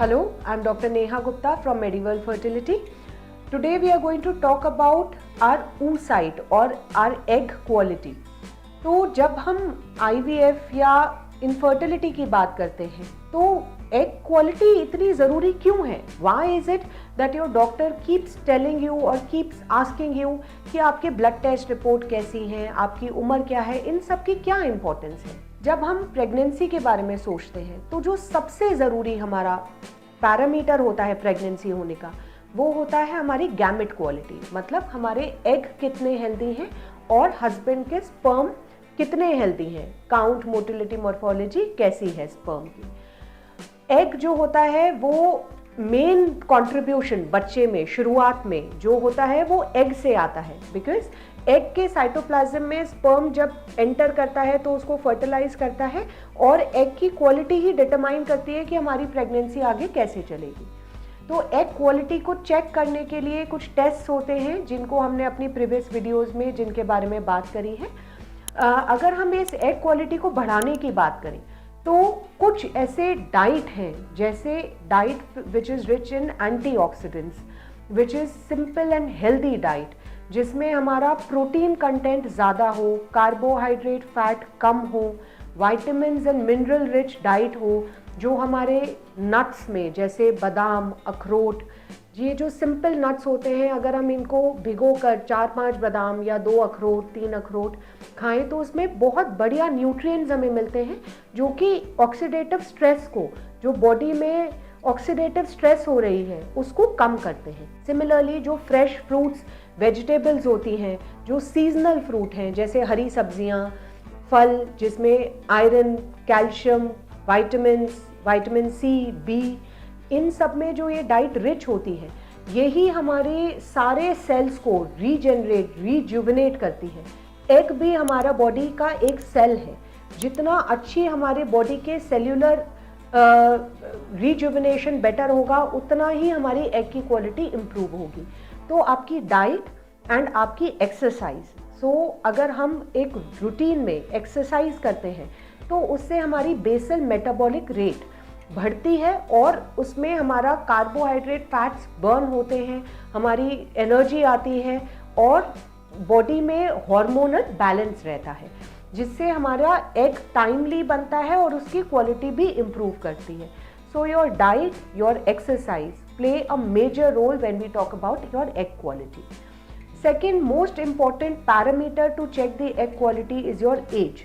Hello, I'm Dr. Neha Gupta from Mediworld Fertility. Today we are going to talk about our oocyte or our egg quality. तो जब हम IVF या infertility की बात करते हैं तो एग क्वालिटी इतनी ज़रूरी क्यों है? Why is it that your doctor keeps telling you और keeps asking you कि आपके ब्लड टेस्ट रिपोर्ट कैसी हैं, आपकी उम्र क्या है, इन सब की क्या इम्पोर्टेंस है? जब हम प्रेगनेंसी के बारे में सोचते हैं तो जो सबसे ज़रूरी हमारा पैरामीटर होता है प्रेगनेंसी होने का, वो होता है हमारी गैमेट क्वालिटी, मतलब हमारे एग कितने हेल्दी हैं और हस्बैंड के स्पर्म कितने हेल्दी हैं, काउंट, मोटिलिटी, मॉर्फोलॉजी कैसी है स्पर्म की। एग जो होता है वो मेन कंट्रीब्यूशन बच्चे में शुरुआत में जो होता है वो एग से आता है, बिकॉज एग के साइटोप्लाज्म में स्पर्म जब एंटर करता है तो उसको फर्टिलाइज करता है और एग की क्वालिटी ही डिटरमाइन करती है कि हमारी प्रेगनेंसी आगे कैसे चलेगी। तो एग क्वालिटी को चेक करने के लिए कुछ टेस्ट होते हैं जिनको हमने अपनी प्रीवियस वीडियोस में जिनके बारे में बात करी है। अगर हम इस एग क्वालिटी को बढ़ाने की बात करें तो कुछ ऐसे डाइट हैं, जैसे diet which is rich in antioxidants, which is simple and healthy diet, जिसमें हमारा प्रोटीन कंटेंट ज़्यादा हो, कार्बोहाइड्रेट फैट कम हो, vitamins and mineral rich diet हो, जो हमारे नट्स में जैसे बादाम, अखरोट, ये जो सिंपल नट्स होते हैं, अगर हम इनको भिगो कर 4-5 बादाम या 2 अखरोट, 3 अखरोट खाएं तो उसमें बहुत बढ़िया न्यूट्रिएंट्स हमें मिलते हैं जो कि ऑक्सीडेटिव स्ट्रेस को, जो बॉडी में ऑक्सीडेटिव स्ट्रेस हो रही है, उसको कम करते हैं। सिमिलरली जो फ्रेश फ्रूट्स, वेजिटेबल्स होती हैं, जो सीजनल फ्रूट हैं जैसे हरी सब्जियां, फल जिसमें iron, calcium, vitamin C, B, इन सब में जो ये डाइट रिच होती है, यही हमारे सारे सेल्स को रीजनरेट, रीजुविनेट करती है। एग भी हमारा बॉडी का एक सेल है, जितना अच्छी हमारे बॉडी के सेल्यूलर रीजुविनेशन बेटर होगा उतना ही हमारी एग की क्वालिटी इम्प्रूव होगी। तो आपकी डाइट एंड आपकी एक्सरसाइज, अगर हम एक रूटीन में एक्सरसाइज करते हैं तो उससे हमारी बेसल मेटाबॉलिक रेट बढ़ती है और उसमें हमारा कार्बोहाइड्रेट फैट्स बर्न होते हैं, हमारी एनर्जी आती है और बॉडी में हार्मोनल बैलेंस रहता है, जिससे हमारा एग टाइमली बनता है और उसकी क्वालिटी भी इम्प्रूव करती है। So your diet, your exercise play a major role when we talk about your egg quality. Second most important parameter to check the egg quality is your age.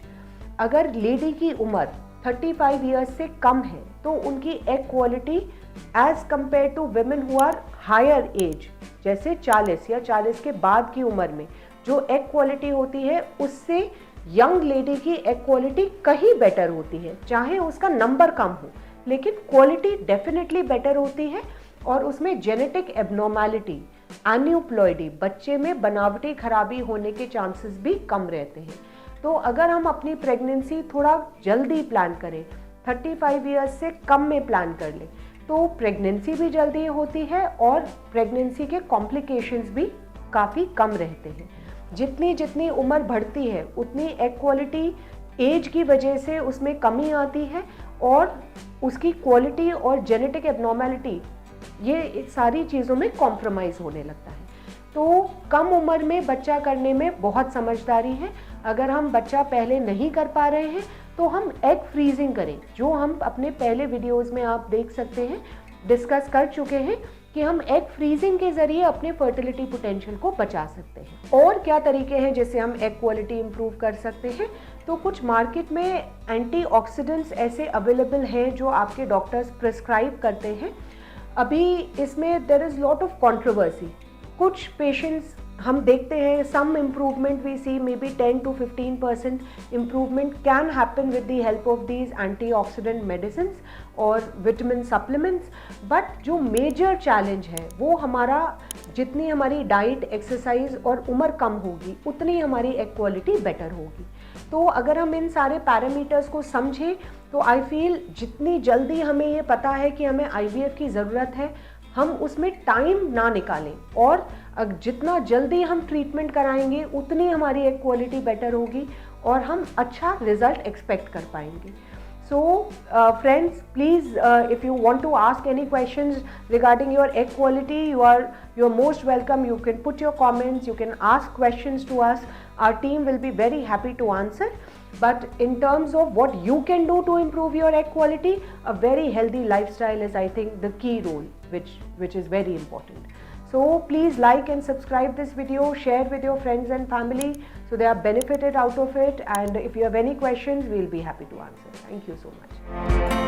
अगर lady की उम्र 35 years से कम है तो उनकी egg quality age compare to women who are higher age, जैसे 40 या 40 के बाद की उम्र में जो एग क्वालिटी होती है, उससे यंग लेडी की एग क्वालिटी कहीं बेटर होती है। चाहे उसका नंबर कम हो लेकिन क्वालिटी डेफिनेटली बेटर होती है और उसमें जेनेटिक एबनॉर्मैलिटी, एन्यूप्लॉइडी, बच्चे में बनावटी खराबी होने के चांसेस भी कम रहते हैं। तो अगर हम अपनी प्रेगनेंसी थोड़ा जल्दी प्लान करें, 35 ईयर्स से कम में प्लान कर लें, तो प्रेगनेंसी भी जल्दी होती है और प्रेगनेंसी के कॉम्प्लिकेशंस भी काफ़ी कम रहते हैं। जितनी जितनी उम्र बढ़ती है उतनी एग क्वालिटी एज की वजह से उसमें कमी आती है और उसकी क्वालिटी और जेनेटिक एबनॉर्मैलिटी, ये सारी चीज़ों में कॉम्प्रोमाइज़ होने लगता है। तो कम उम्र में बच्चा करने में बहुत समझदारी है। अगर हम बच्चा पहले नहीं कर पा रहे हैं तो हम एग फ्रीजिंग करें, जो हम अपने पहले वीडियोस में आप देख सकते हैं, डिस्कस कर चुके हैं कि हम एग फ्रीजिंग के ज़रिए अपने फर्टिलिटी पोटेंशियल को बचा सकते हैं। और क्या तरीके हैं जिससे हम एग क्वालिटी इम्प्रूव कर सकते हैं? तो कुछ मार्केट में एंटीऑक्सीडेंट्स ऐसे अवेलेबल हैं जो आपके डॉक्टर्स प्रिस्क्राइब करते हैं। अभी इसमें there is lot of controversy. कुछ पेशेंट्स हम देखते हैं some improvement we see, may be 10 to 15% improvement can happen with the help of these antioxidant medicine और विटामिन सप्लीमेंट्स। बट जो मेजर चैलेंज है वो हमारा, जितनी हमारी डाइट, एक्सरसाइज और उम्र कम होगी उतनी हमारी एग क्वालिटी बेटर होगी। तो अगर हम इन सारे पैरामीटर्स को समझें तो आई फील जितनी जल्दी हमें ये पता है कि हमें IVF की ज़रूरत है, हम उसमें टाइम ना निकालें और जितना जल्दी हम ट्रीटमेंट कराएंगे उतनी हमारी एग क्वालिटी बेटर होगी और हम अच्छा रिजल्ट एक्सपेक्ट कर पाएंगे। So friends, please, if you want to ask any questions regarding your egg quality, you're most welcome. You can put your comments, you can ask questions to us. Our team will be very happy to answer. But in terms of what you can do to improve your egg quality, a very healthy lifestyle is, I think, the key role, which is very important. So please like and subscribe this video, share with your friends and family so they are benefited out of it, and if you have any questions, we'll be happy to answer. Thank you so much.